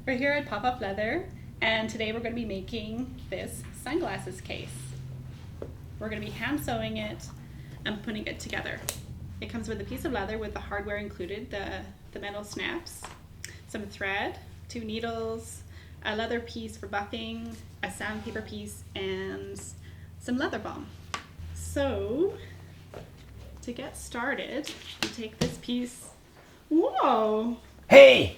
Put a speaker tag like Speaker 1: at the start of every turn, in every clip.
Speaker 1: We're here at Popov Leather, and today we're going to be making this sunglasses case. We're going to be hand sewing it and putting it together. It comes with a piece of leather with the hardware included, the metal snaps, some thread, 2 needles, a leather piece for buffing, a sandpaper piece, and some leather balm. So, to get started, you take this piece. Whoa!
Speaker 2: Hey!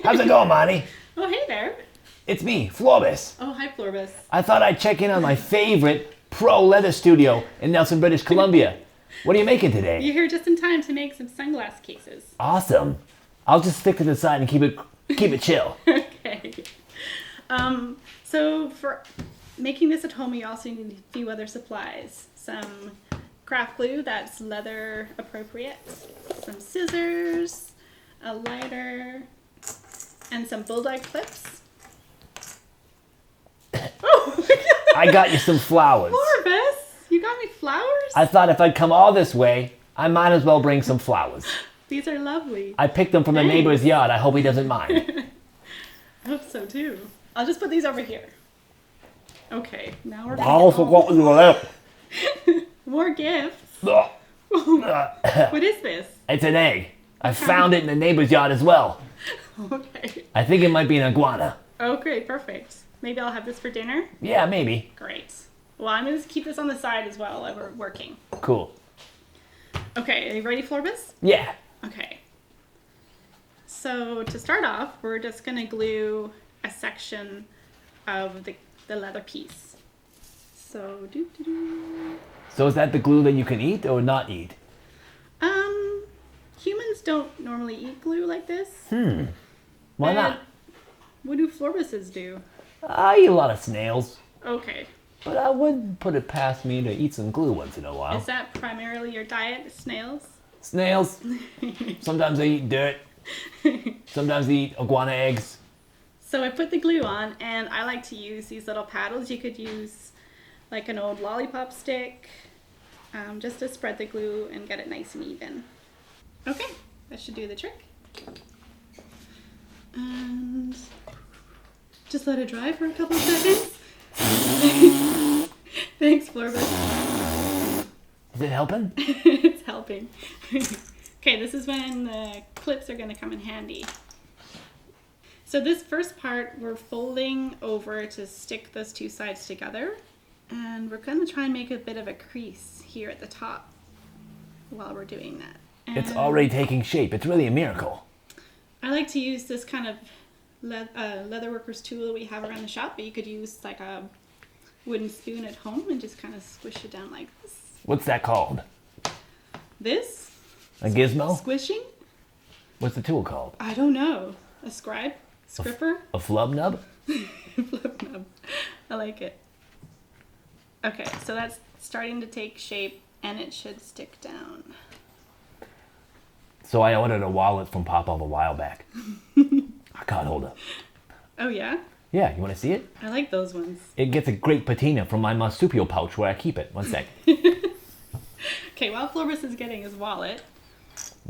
Speaker 2: How's it going, Monty?
Speaker 1: Oh, hey there.
Speaker 2: It's me, Florbus.
Speaker 1: Oh, hi, Florbus.
Speaker 2: I thought I'd check in on my favorite pro leather studio in Nelson, British Columbia. What are you making today?
Speaker 1: You're here just in time to make some sunglass cases.
Speaker 2: Awesome. I'll just stick to the side and keep it chill.
Speaker 1: Okay. So for making this at home, you also need a few other supplies. Some craft glue that's leather appropriate, some scissors, a lighter, and some bulldog clips. Oh!
Speaker 2: I got you some flowers.
Speaker 1: Florbus, you got me flowers?
Speaker 2: I thought if I'd come all this way, I might as well bring some flowers.
Speaker 1: These are lovely.
Speaker 2: I picked them from the neighbor's yard. I hope he doesn't mind.
Speaker 1: I hope so too. I'll just put these over here. Okay, now we're
Speaker 2: I also got you a lamp.
Speaker 1: more gifts.
Speaker 2: What
Speaker 1: What is this?
Speaker 2: It's an egg. I found it in the neighbor's yard as well.
Speaker 1: Okay.
Speaker 2: I think it might be an iguana.
Speaker 1: Oh, great, perfect. Maybe I'll have this for dinner?
Speaker 2: Yeah, maybe.
Speaker 1: Great. Well, I'm going to keep this on the side as well while we're working.
Speaker 2: Cool.
Speaker 1: Okay, are you ready, Florbus?
Speaker 2: Yeah.
Speaker 1: Okay. So to start off, we're just going to glue a section of the leather piece. So,
Speaker 2: So is that the glue that you can eat or not eat?
Speaker 1: Humans don't normally eat glue like this.
Speaker 2: Why not?
Speaker 1: What do Florbuses do?
Speaker 2: I eat a lot of snails,
Speaker 1: Okay.
Speaker 2: but I wouldn't put it past me to eat some glue once in a while.
Speaker 1: Is that primarily your diet, snails?
Speaker 2: Snails. Sometimes they eat dirt. Sometimes they eat iguana eggs.
Speaker 1: So I put the glue on, and I like to use these little paddles. You could use like an old lollipop stick, just to spread the glue and get it nice and even. Okay, that should do the trick. And just let it dry for a couple of seconds. Thanks, Florbus.
Speaker 2: Is it helping?
Speaker 1: It's helping. Okay, this is when the clips are going to come in handy. So this first part, we're folding over to stick those 2 sides together. And we're going to try and make a bit of a crease here at the top while we're doing that.
Speaker 2: It's already taking shape. It's really a miracle.
Speaker 1: I like to use this kind of leatherworker's tool we have around the shop, but you could use like a wooden spoon at home and just kind of squish it down like this.
Speaker 2: What's that called?
Speaker 1: This?
Speaker 2: A gizmo?
Speaker 1: Squishing?
Speaker 2: What's the tool called?
Speaker 1: I don't know. A scribe? Scripper?
Speaker 2: A flub nub?
Speaker 1: Flip nub. I like it. Okay, so that's starting to take shape and it should stick down.
Speaker 2: So I ordered a wallet from Popov a while back. I can't hold it.
Speaker 1: Oh yeah?
Speaker 2: Yeah, you want to see it?
Speaker 1: I like those ones.
Speaker 2: It gets a great patina from my marsupial pouch where I keep it. 1 sec.
Speaker 1: Okay, while Florbus is getting his wallet.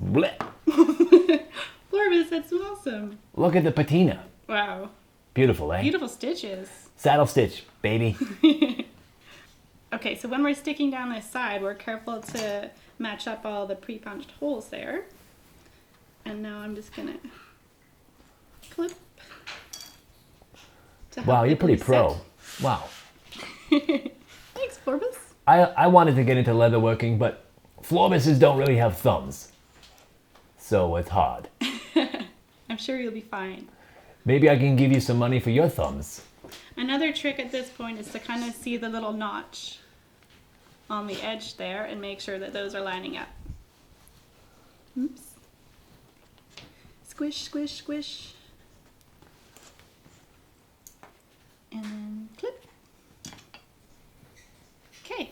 Speaker 2: Blech.
Speaker 1: Florbus, that's awesome.
Speaker 2: Look at the patina.
Speaker 1: Wow.
Speaker 2: Beautiful, eh?
Speaker 1: Beautiful stitches.
Speaker 2: Saddle stitch, baby.
Speaker 1: Okay, so when we're sticking down this side, we're careful to match up all the pre-punched holes there. And now I'm just gonna clip.
Speaker 2: Wow, you're pretty pro. Wow.
Speaker 1: Thanks, Florbus.
Speaker 2: I wanted to get into leatherworking, but Florbuses don't really have thumbs. So it's hard.
Speaker 1: I'm sure you'll be fine.
Speaker 2: Maybe I can give you some money for your thumbs.
Speaker 1: Another trick at this point is to kind of see the little notch on the edge there and make sure that those are lining up. Oops. Squish, squish, squish. And then clip. Okay.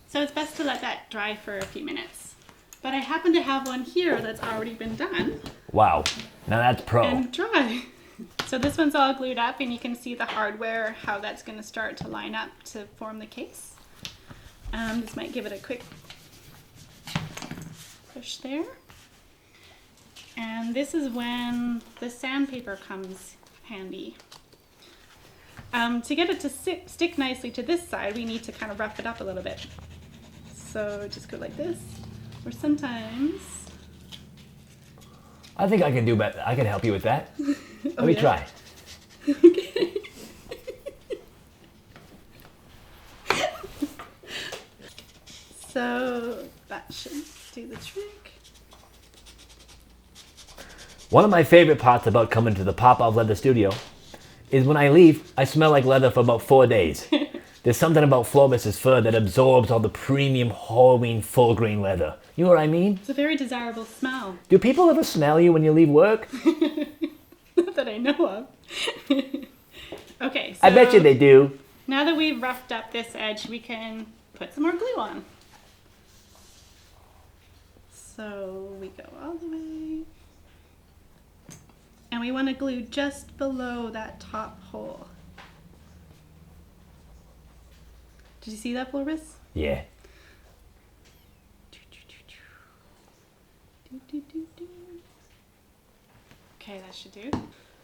Speaker 1: So it's best to let that dry for a few minutes. But I happen to have one here that's already been done.
Speaker 2: Wow. Now that's pro.
Speaker 1: And dry. So this one's all glued up and you can see the hardware, how that's going to start to line up to form the case. This might give it a quick push there. And this is when the sandpaper comes handy. To get it to stick nicely to this side, we need to kind of rough it up a little bit. So just go like this, or sometimes...
Speaker 2: I think I can do better. I can help you with that. Let me try.
Speaker 1: Okay. So that should do the trick.
Speaker 2: One of my favorite parts about coming to the Popov Leather Studio is when I leave, I smell like leather for about 4 days. There's something about Flobus's fur that absorbs all the premium Horween full grain leather. You know what I mean?
Speaker 1: It's a very desirable smell.
Speaker 2: Do people ever smell you when you leave work?
Speaker 1: Not that I know of. Okay, so
Speaker 2: I bet you they do.
Speaker 1: now that we've roughed up this edge, we can put some more glue on. So we go all the way. And we want to glue just below that top hole. Did you see that, Florbus?
Speaker 2: Yeah.
Speaker 1: Okay, that should do.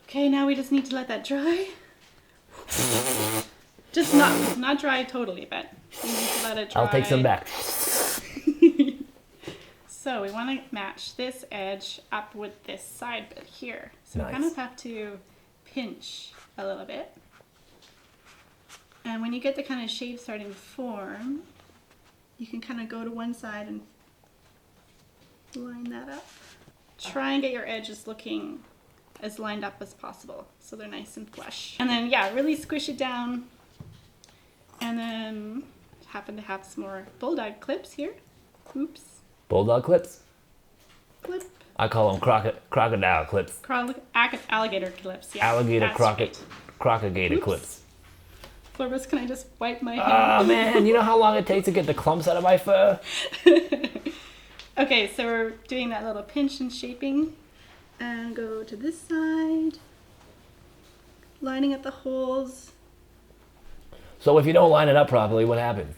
Speaker 1: Okay, now we just need to let that dry. Just not dry totally, but we need to let it dry.
Speaker 2: I'll take some back.
Speaker 1: So we want to match this edge up with this side bit here. So
Speaker 2: Nice.
Speaker 1: we kind of have to pinch a little bit. And when you get the kind of shape starting to form, you can kind of go to one side and line that up. Try and get your edges looking as lined up as possible so they're nice and flush. And then, yeah, really squish it down. And then happen to have some more bulldog clips here. Oops.
Speaker 2: Bulldog clips?
Speaker 1: Clip.
Speaker 2: I call them crocodile clips.
Speaker 1: Alligator clips, yeah.
Speaker 2: Alligator
Speaker 1: that's
Speaker 2: crocodile
Speaker 1: Oops.
Speaker 2: clips.
Speaker 1: Florbus, can I just wipe my
Speaker 2: Oh
Speaker 1: hand?
Speaker 2: man, you know how long it takes to get the clumps out of my fur?
Speaker 1: Okay, so we're doing that little pinch and shaping. And go to this side. Lining up the holes.
Speaker 2: So if you don't line it up properly, what happens?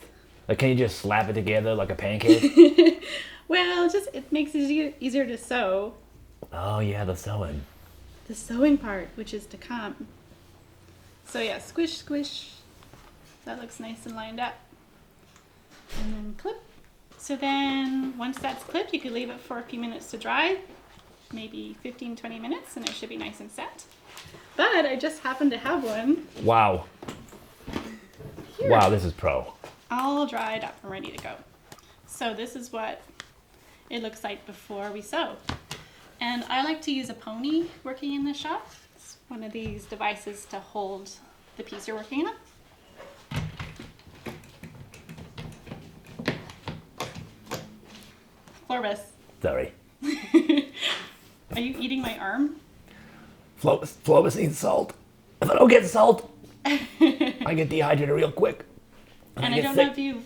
Speaker 2: Like, can you just slap it together like a pancake?
Speaker 1: Well, it makes it easier to sew.
Speaker 2: Oh yeah, the sewing.
Speaker 1: The sewing part, which is to come. So yeah, squish, squish. That looks nice and lined up. And then clip. So then, once that's clipped, you could leave it for a few minutes to dry. Maybe 15-20 minutes, and it should be nice and set. But I just happen to have one.
Speaker 2: Wow.
Speaker 1: Here.
Speaker 2: Wow, this is pro.
Speaker 1: All dried up and ready to go. So this is what it looks like before we sew. And I like to use a pony working in the shop. It's one of these devices to hold the piece you're working on. Florbus,
Speaker 2: Sorry.
Speaker 1: are you eating my arm?
Speaker 2: Flobus needs salt. If I don't get salt, I get dehydrated real quick.
Speaker 1: And I don't know if you've...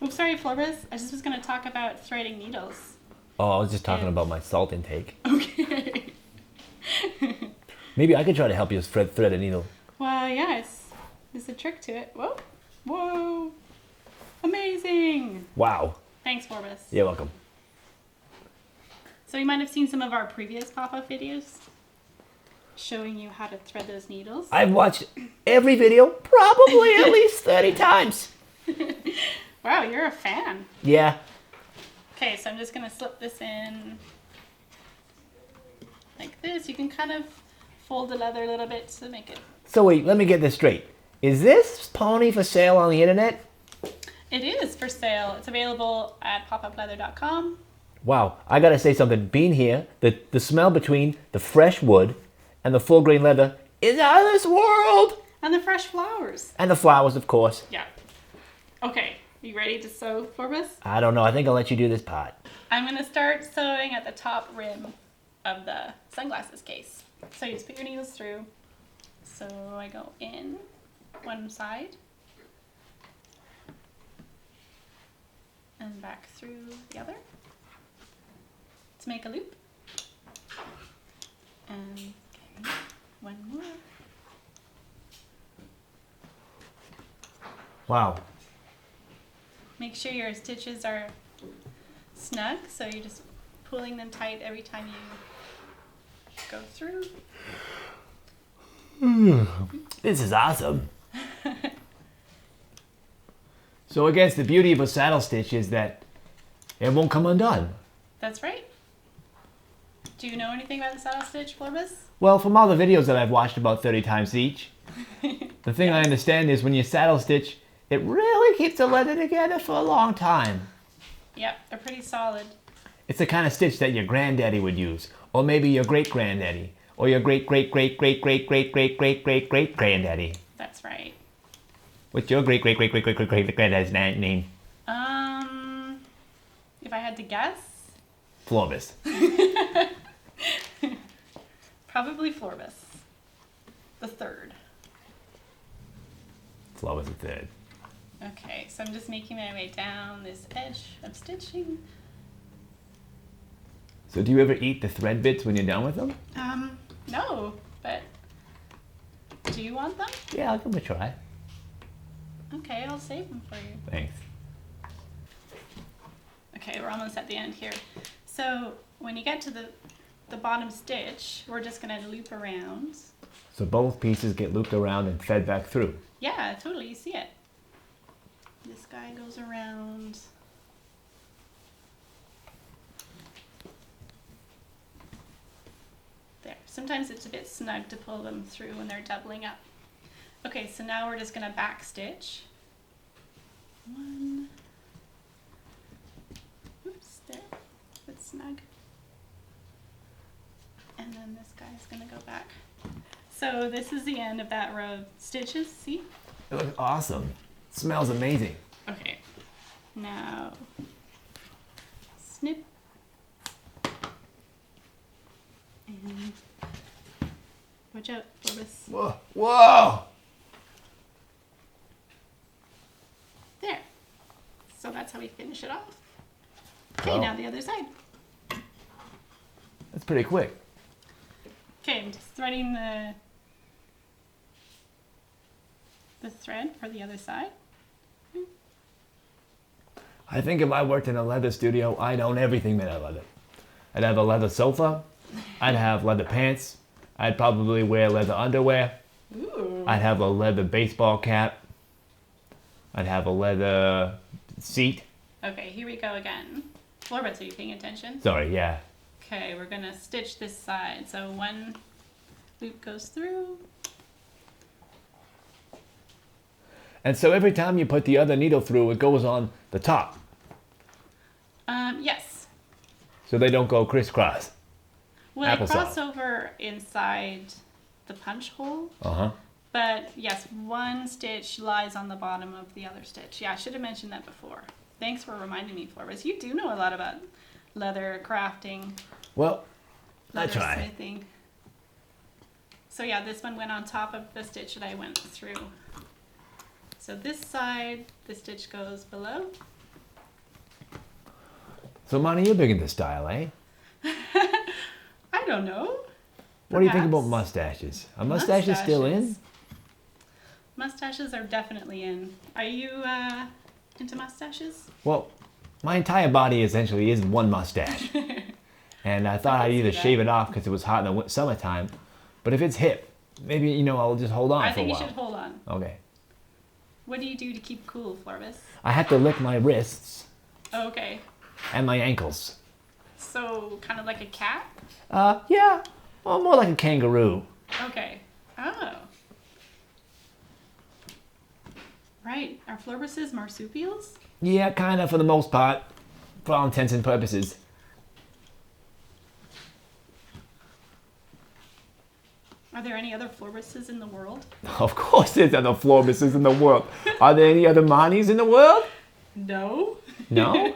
Speaker 1: Oops, sorry, Florbus. I just was going to talk about threading needles.
Speaker 2: Oh, I was just talking about my salt intake.
Speaker 1: Okay.
Speaker 2: Maybe I could try to help you thread a needle.
Speaker 1: Well, yeah, there's a trick to it. Whoa. Whoa. Amazing.
Speaker 2: Wow.
Speaker 1: Thanks, Florbus.
Speaker 2: You're welcome.
Speaker 1: So you might have seen some of our previous pop-up videos showing you how to thread those needles.
Speaker 2: I've watched every video probably at least 30 times.
Speaker 1: Wow, you're a fan.
Speaker 2: Yeah.
Speaker 1: Okay, so I'm just going to slip this in like this. You can kind of fold the leather a little bit to make it...
Speaker 2: So wait, let me get this straight. Is this pony for sale on the internet?
Speaker 1: It is for sale. It's available at popupleather.com.
Speaker 2: Wow, I gotta say something. Being here, the smell between the fresh wood and the full grain leather is out of this world.
Speaker 1: And the fresh flowers.
Speaker 2: And the flowers, of course.
Speaker 1: Yeah. Okay, you ready to sew, Florbus?
Speaker 2: I don't know. I think I'll let you do this part.
Speaker 1: I'm going to start sewing at the top rim of the sunglasses case. So you just put your needles through. So I go in one side and back through the other to make a loop. And okay, one more.
Speaker 2: Wow.
Speaker 1: Make sure your stitches are snug, so you're just pulling them tight every time you go through.
Speaker 2: This is awesome. So I guess the beauty of a saddle stitch is that it won't come undone.
Speaker 1: That's right. Do you know anything about the saddle stitch, Florbus?
Speaker 2: Well, from all the videos that I've watched about 30 times each, the thing I understand is when you saddle stitch, it really keeps the leather together for a long time.
Speaker 1: Yep, they're pretty solid.
Speaker 2: It's the kind of stitch that your granddaddy would use, or maybe your great-granddaddy, or your great-great-great-great-great-great-great-great-great-granddaddy.
Speaker 1: That's right.
Speaker 2: What's your great-great-great-great-great-great-granddaddy's name?
Speaker 1: If I had to guess,
Speaker 2: Florbus.
Speaker 1: probably Florbus. The third.
Speaker 2: Florbus the third.
Speaker 1: Okay, so I'm just making my way down this edge of stitching.
Speaker 2: So do you ever eat the thread bits when you're done with them?
Speaker 1: No, but do you want them?
Speaker 2: Yeah, I'll give them a try.
Speaker 1: Okay, I'll save them for you.
Speaker 2: Thanks.
Speaker 1: Okay, we're almost at the end here. So when you get to the bottom stitch, we're just gonna loop around.
Speaker 2: So both pieces get looped around and fed back through.
Speaker 1: Yeah, totally, you see it. This guy goes around. There. Sometimes it's a bit snug to pull them through when they're doubling up. Okay, so now we're just gonna back stitch. One. Oops, there. It's snug. And then this guy's gonna go back. So this is the end of that row of stitches, see?
Speaker 2: It looks awesome. It smells amazing.
Speaker 1: Okay, now snip and watch out, Florbus.
Speaker 2: Whoa! Whoa!
Speaker 1: There. So that's how we finish it off. Okay,
Speaker 2: Wow.
Speaker 1: now the other side.
Speaker 2: That's pretty quick.
Speaker 1: Okay, I'm just threading the thread for the other side.
Speaker 2: I think if I worked in a leather studio, I'd own everything made out of leather. I'd have a leather sofa. I'd have leather pants. I'd probably wear leather underwear.
Speaker 1: Ooh.
Speaker 2: I'd have a leather baseball cap. I'd have a leather seat.
Speaker 1: Okay, here we go again. Florbus, are you paying attention?
Speaker 2: Sorry, yeah.
Speaker 1: Okay, we're gonna stitch this side. So one loop goes through.
Speaker 2: And so every time you put the other needle through, it goes on the top.
Speaker 1: Yes.
Speaker 2: So they don't go crisscross.
Speaker 1: Well, they
Speaker 2: Applesauce.
Speaker 1: cross over inside the punch hole.
Speaker 2: Uh-huh.
Speaker 1: But yes, one stitch lies on the bottom of the other stitch. Yeah, I should have mentioned that before. Thanks for reminding me, Florbus. You do know a lot about leather crafting,
Speaker 2: Well, I
Speaker 1: leather
Speaker 2: try.
Speaker 1: smithing. So yeah, this one went on top of the stitch that I went through. So this side, the stitch goes below.
Speaker 2: So, Monty, you're big into style, eh?
Speaker 1: I don't know.
Speaker 2: What do you think
Speaker 1: Perhaps.
Speaker 2: about mustaches? Are mustaches still in?
Speaker 1: Mustaches are definitely in. Are you into mustaches?
Speaker 2: Well, my entire body essentially is one mustache. And I thought I'd
Speaker 1: see
Speaker 2: either
Speaker 1: that.
Speaker 2: shave it off because it was hot in the summertime. But if it's hip, maybe, I'll just hold on
Speaker 1: I
Speaker 2: for a
Speaker 1: think you
Speaker 2: while.
Speaker 1: should hold on.
Speaker 2: Okay.
Speaker 1: What do you do to keep cool, Florbus?
Speaker 2: I have to lick my wrists
Speaker 1: Oh, okay.
Speaker 2: and my ankles.
Speaker 1: So kind of like a cat?
Speaker 2: Yeah. Well, more like a kangaroo.
Speaker 1: Okay. Oh. Right. Are Florbuses marsupials?
Speaker 2: Yeah, kind of for the most part. For all intents and purposes.
Speaker 1: Are there any other Florbuses in the world?
Speaker 2: Of course there's other Florbuses in the world. Are there any other Monties in the world?
Speaker 1: No.
Speaker 2: No?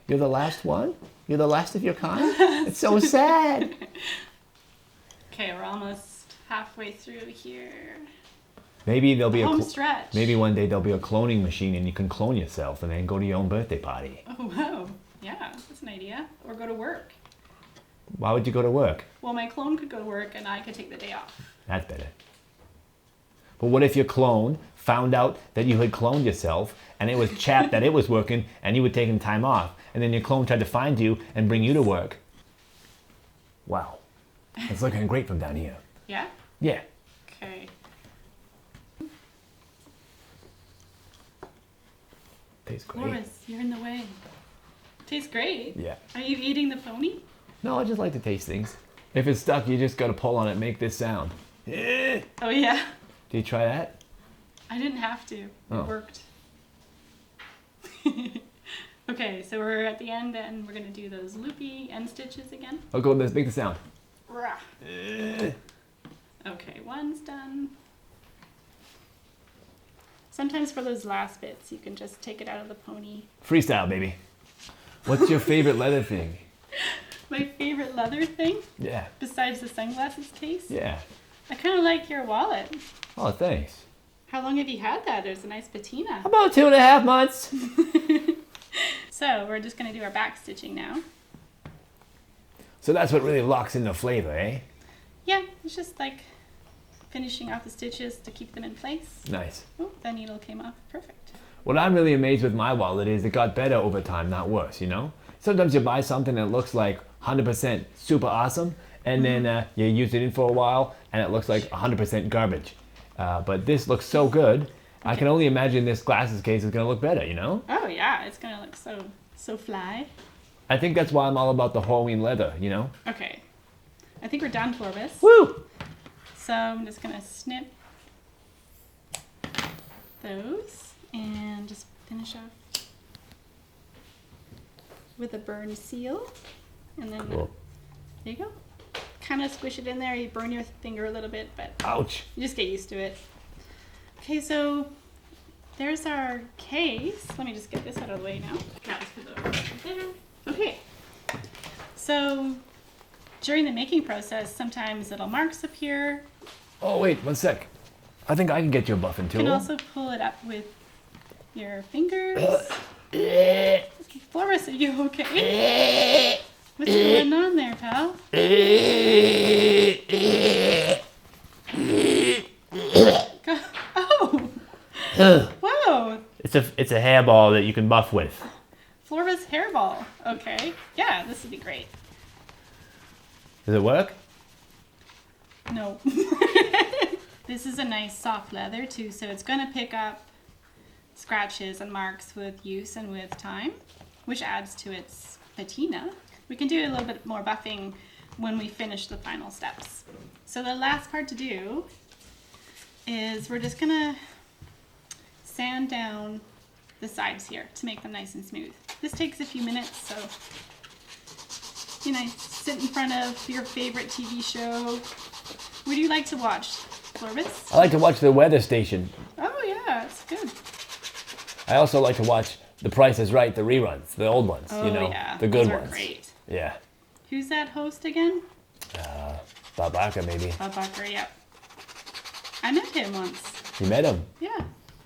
Speaker 2: You're the last one? You're the last of your kind? It's so sad.
Speaker 1: Okay, we're almost halfway through here.
Speaker 2: Maybe there'll be
Speaker 1: Home stretch.
Speaker 2: maybe one day there'll be a cloning machine and you can clone yourself and then go to your own birthday party.
Speaker 1: Oh, wow. Yeah, that's an idea. Or go to work.
Speaker 2: Why would you go to work?
Speaker 1: Well, my clone could go to work and I could take the day off.
Speaker 2: That's better. But what if your clone found out that you had cloned yourself and it was chapped that it was working and you were taking time off and then your clone tried to find you and bring you to work? Wow. It's looking great from down here.
Speaker 1: Yeah?
Speaker 2: Yeah.
Speaker 1: Okay.
Speaker 2: Tastes great.
Speaker 1: Boris, you're in the way. Tastes great.
Speaker 2: Yeah.
Speaker 1: Are you eating the pony?
Speaker 2: No, I just like to taste things. If it's stuck, you just gotta pull on it, make this sound. Eh.
Speaker 1: Oh, yeah.
Speaker 2: Did you try that?
Speaker 1: I didn't have to. It
Speaker 2: Oh.
Speaker 1: worked. Okay, so we're at the end and we're going to do those loopy end stitches again.
Speaker 2: Oh, go, let's make the sound.
Speaker 1: Rah.
Speaker 2: Eh.
Speaker 1: Okay, one's done. Sometimes for those last bits, you can just take it out of the pony.
Speaker 2: Freestyle, baby. What's your favorite leather thing?
Speaker 1: My favorite leather thing,
Speaker 2: Yeah.
Speaker 1: besides the sunglasses case,
Speaker 2: Yeah.
Speaker 1: I kind of like your wallet.
Speaker 2: Oh, thanks.
Speaker 1: How long have you had that? There's a nice patina.
Speaker 2: About 2.5 months.
Speaker 1: So we're just going to do our back stitching now.
Speaker 2: So that's what really locks in the flavor, eh?
Speaker 1: Yeah, it's just like finishing off the stitches to keep them in place.
Speaker 2: Nice.
Speaker 1: Oh, the needle came off. Perfect.
Speaker 2: What I'm really amazed with my wallet is it got better over time, not worse, you know? Sometimes you buy something that looks like 100% super awesome, and then you use it in for a while, and it looks like 100% garbage. But this looks so good. I can only imagine this glasses case is going to look better, you know?
Speaker 1: Oh yeah, it's gonna look so fly.
Speaker 2: I think that's why I'm all about the Horween Leather, you know?
Speaker 1: Okay, I think we're done, Forbes.
Speaker 2: Woo!
Speaker 1: So I'm just gonna snip those and just finish off with a burn seal, and then
Speaker 2: Cool.
Speaker 1: there you go. Kind of squish it in there. You burn your finger a little bit, but
Speaker 2: Ouch.
Speaker 1: you just get used to it. Okay, so there's our case. Let me just get this out of the way now. That was for the there. Okay. So during the making process, sometimes little marks appear.
Speaker 2: Oh, wait, 1 sec. I think I can get you a buffing
Speaker 1: You
Speaker 2: tool.
Speaker 1: can also pull it up with your fingers.
Speaker 2: Eh.
Speaker 1: Floris, are you okay? What's going on there, pal? Oh! Whoa!
Speaker 2: It's a hairball that you can buff with.
Speaker 1: Flora's hairball. Okay. Yeah, this would be great.
Speaker 2: Does it work?
Speaker 1: No. This is a nice soft leather too, so it's going to pick up scratches and marks with use and with time, which adds to its patina. We can do a little bit more buffing when we finish the final steps. So the last part to do is we're just going to sand down the sides here to make them nice and smooth. This takes a few minutes, so you know, sit in front of your favorite TV show. What do you like to watch, Florbus?
Speaker 2: I like to watch the weather station.
Speaker 1: Oh yeah, it's good.
Speaker 2: I also like to watch The Price is Right, the reruns, the old ones,
Speaker 1: Oh
Speaker 2: you know,
Speaker 1: yeah,
Speaker 2: the good
Speaker 1: those are
Speaker 2: ones.
Speaker 1: great.
Speaker 2: Yeah.
Speaker 1: Who's that host again?
Speaker 2: Bob Barker, maybe.
Speaker 1: Bob Barker, yep. I met him once.
Speaker 2: You met him.
Speaker 1: Yeah,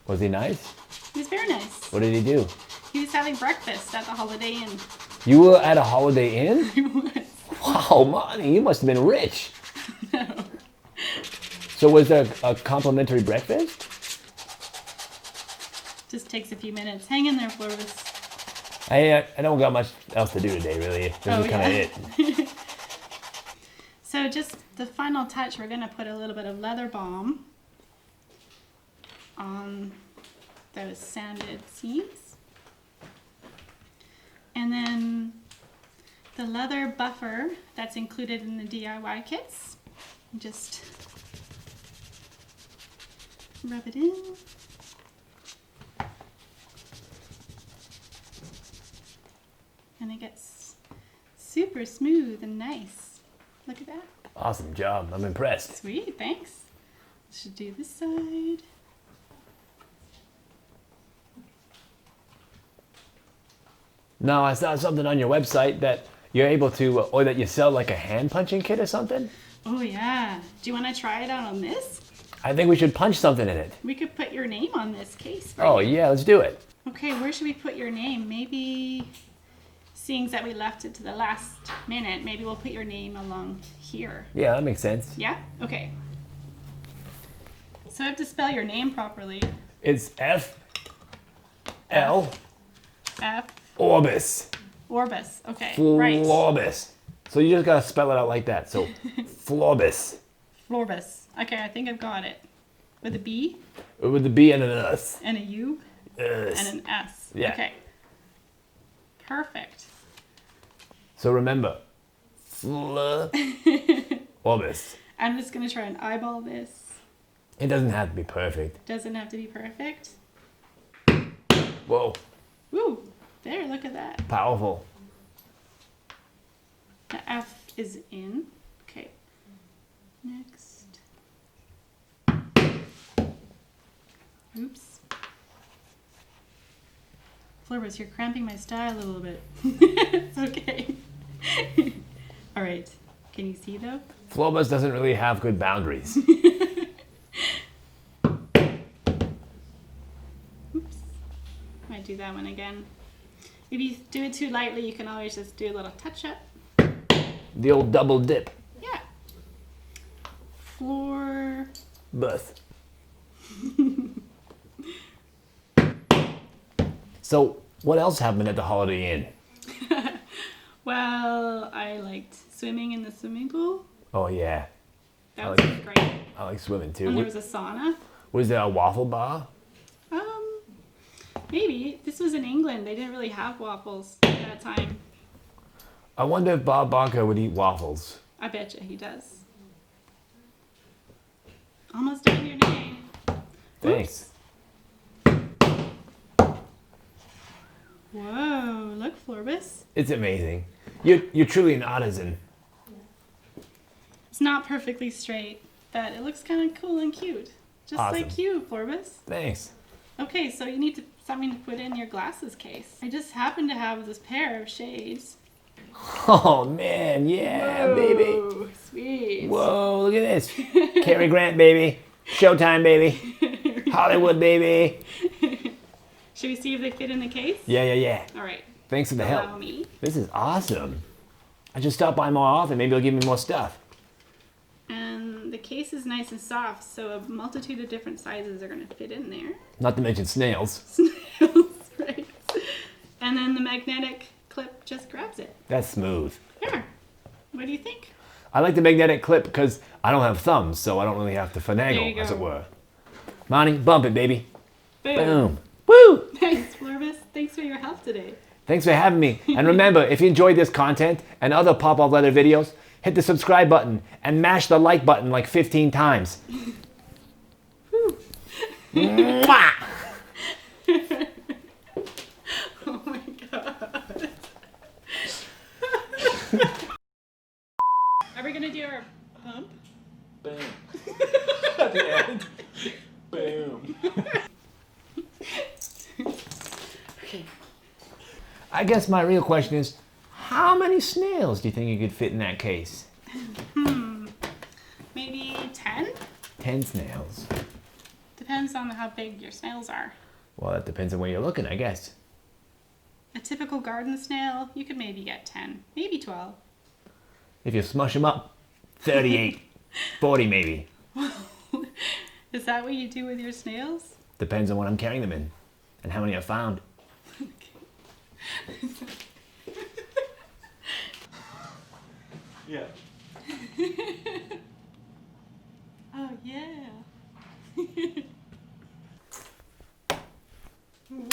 Speaker 2: Was he nice?
Speaker 1: he was very nice.
Speaker 2: What did he do?
Speaker 1: He was having breakfast at the Holiday Inn.
Speaker 2: You were at a Holiday Inn?
Speaker 1: He was.
Speaker 2: Wow, Monty, you must have been rich.
Speaker 1: No.
Speaker 2: So was there a complimentary breakfast?
Speaker 1: Just takes a few minutes. Hang in there, Florbus.
Speaker 2: I don't got much else to do today, really. This is kind of it.
Speaker 1: So just the final touch, we're going to put a little bit of leather balm on those sanded seams. And then the leather buffer that's included in the DIY kits. Just rub it in. And it gets super smooth and nice. Look at that.
Speaker 2: Awesome job. I'm impressed.
Speaker 1: Sweet, thanks. Should do this side.
Speaker 2: No, I saw something on your website that you're able to, or that you sell like a hand punching kit or something.
Speaker 1: Oh yeah. Do you want to try it out on this?
Speaker 2: I think we should punch something in it.
Speaker 1: We could put your name on this case. For
Speaker 2: Oh
Speaker 1: you.
Speaker 2: yeah, let's do it.
Speaker 1: Okay, where should we put your name? Maybe, seeing that we left it to the last minute, maybe we'll put your name along here.
Speaker 2: Yeah, that makes sense.
Speaker 1: Yeah? Okay. So I have to spell your name properly.
Speaker 2: It's F L
Speaker 1: F.
Speaker 2: Orbis.
Speaker 1: Orbis. Okay. Right.
Speaker 2: Florbus. So you just gotta spell it out like that. So, Florbus.
Speaker 1: Florbus. Okay, I think I've got it. With a B
Speaker 2: With the B and an S.
Speaker 1: and a U
Speaker 2: Us.
Speaker 1: and an S.
Speaker 2: Yeah.
Speaker 1: Okay. Perfect.
Speaker 2: So remember, Florbus.
Speaker 1: I'm just gonna try and eyeball this.
Speaker 2: It doesn't have to be perfect.
Speaker 1: Doesn't have to be perfect.
Speaker 2: Whoa,
Speaker 1: Woo! There, look at that.
Speaker 2: powerful.
Speaker 1: The F is in. Okay. Next. Oops. Florbus, you're cramping my style a little bit. It's okay. All right. Can you see though?
Speaker 2: Florbus doesn't really have good boundaries.
Speaker 1: Oops. Might do that one again. If you do it too lightly, you can always just do a little touch up.
Speaker 2: The old double dip.
Speaker 1: Yeah. Floor.
Speaker 2: Bus. So, what else happened at the Holiday Inn?
Speaker 1: Well, I liked swimming in the swimming pool.
Speaker 2: Oh yeah,
Speaker 1: That was great.
Speaker 2: I like swimming too.
Speaker 1: And there was a sauna.
Speaker 2: Was there a waffle bar?
Speaker 1: Maybe. This was in England. They didn't really have waffles at that time.
Speaker 2: I wonder if Bob Barker would eat waffles.
Speaker 1: I bet you he does. Almost done your name.
Speaker 2: Thanks.
Speaker 1: Whoa, look, Florbus.
Speaker 2: It's amazing. You're truly an artisan.
Speaker 1: It's not perfectly straight, but it looks kind of cool and cute. Just
Speaker 2: Awesome.
Speaker 1: like you, Florbus.
Speaker 2: Thanks.
Speaker 1: Okay, so you need something to put in your glasses case. I just happen to have this pair of shades.
Speaker 2: Oh man, yeah, baby.
Speaker 1: Whoa, sweet.
Speaker 2: Whoa, look at this. Cary Grant, baby. Showtime, baby. Hollywood, baby.
Speaker 1: Should we see if they fit in the case?
Speaker 2: Yeah.
Speaker 1: All right.
Speaker 2: Thanks for the
Speaker 1: Allow
Speaker 2: help.
Speaker 1: me.
Speaker 2: This is awesome. I should stop by more often. Maybe they'll give me more stuff.
Speaker 1: And the case is nice and soft, so a multitude of different sizes are going to fit in there.
Speaker 2: Not to mention snails.
Speaker 1: Snails, right? And then the magnetic clip just grabs it.
Speaker 2: That's smooth.
Speaker 1: Here. What do you think?
Speaker 2: I like the magnetic clip because I don't have thumbs, so I don't really have to
Speaker 1: There
Speaker 2: finagle,
Speaker 1: you
Speaker 2: as
Speaker 1: go.
Speaker 2: it were. Monty, bump it, baby.
Speaker 1: Boom.
Speaker 2: Boom. Woo!
Speaker 1: Thanks, Florbus. Thanks for your help today.
Speaker 2: Thanks for having me. And remember, if you enjoyed this content and other Popov Leather videos, hit the subscribe button and mash the like button like 15 times. Mwah!
Speaker 1: Oh my god. Are we going to do our pump?
Speaker 2: Boom. At the end. Boom.
Speaker 1: Okay.
Speaker 2: I guess my real question is, how many snails do you think you could fit in that case?
Speaker 1: Maybe 10?
Speaker 2: 10 snails.
Speaker 1: Depends on how big your snails are.
Speaker 2: Well, that depends on where you're looking, I guess.
Speaker 1: A typical garden snail, you could maybe get 10, maybe 12.
Speaker 2: If you smush them up, 38, 40 maybe.
Speaker 1: Is that what you do with your snails?
Speaker 2: Depends on what I'm carrying them in and how many I found.
Speaker 3: Yeah.
Speaker 1: Oh yeah. Whoa.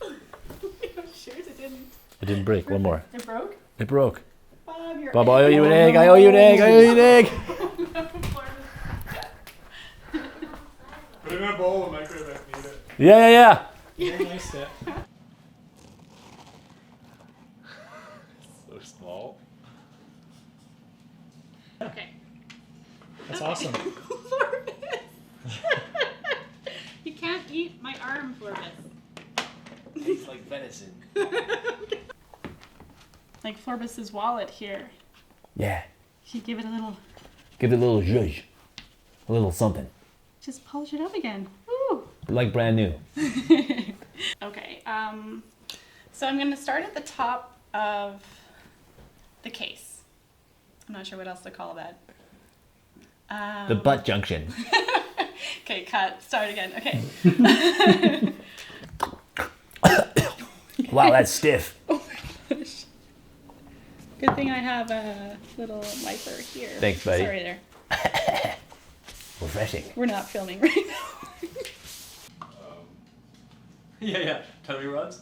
Speaker 1: Oh, shoot, it didn't.
Speaker 2: It didn't break. One more.
Speaker 1: It broke?
Speaker 2: It broke.
Speaker 1: Bob, you're
Speaker 2: Bob, I owe you an egg. I owe you an egg. I owe you an egg.
Speaker 3: Put it in a bowl and microwave it and eat it.
Speaker 2: Yeah.
Speaker 3: Very nice step. So small.
Speaker 1: Okay.
Speaker 3: That's
Speaker 1: Okay.
Speaker 3: awesome.
Speaker 1: Florbus. You can't eat my arm, Florbus.
Speaker 2: Tastes like venison.
Speaker 1: Like Florbus's wallet here.
Speaker 2: Yeah.
Speaker 1: You give it a little,
Speaker 2: Give it a little zhuzh. A little something.
Speaker 1: just polish it up again. Woo.
Speaker 2: Like brand new.
Speaker 1: Okay, so I'm going to start at the top of the case. I'm not sure what else to call that.
Speaker 2: The butt junction.
Speaker 1: Okay, cut. Start again. Okay.
Speaker 2: Wow, that's stiff.
Speaker 1: Oh my gosh. Good thing I have a little wiper here.
Speaker 2: Thanks, buddy.
Speaker 1: Sorry there.
Speaker 2: Refreshing.
Speaker 1: We're not filming right now.
Speaker 3: Yeah. Tell me rods.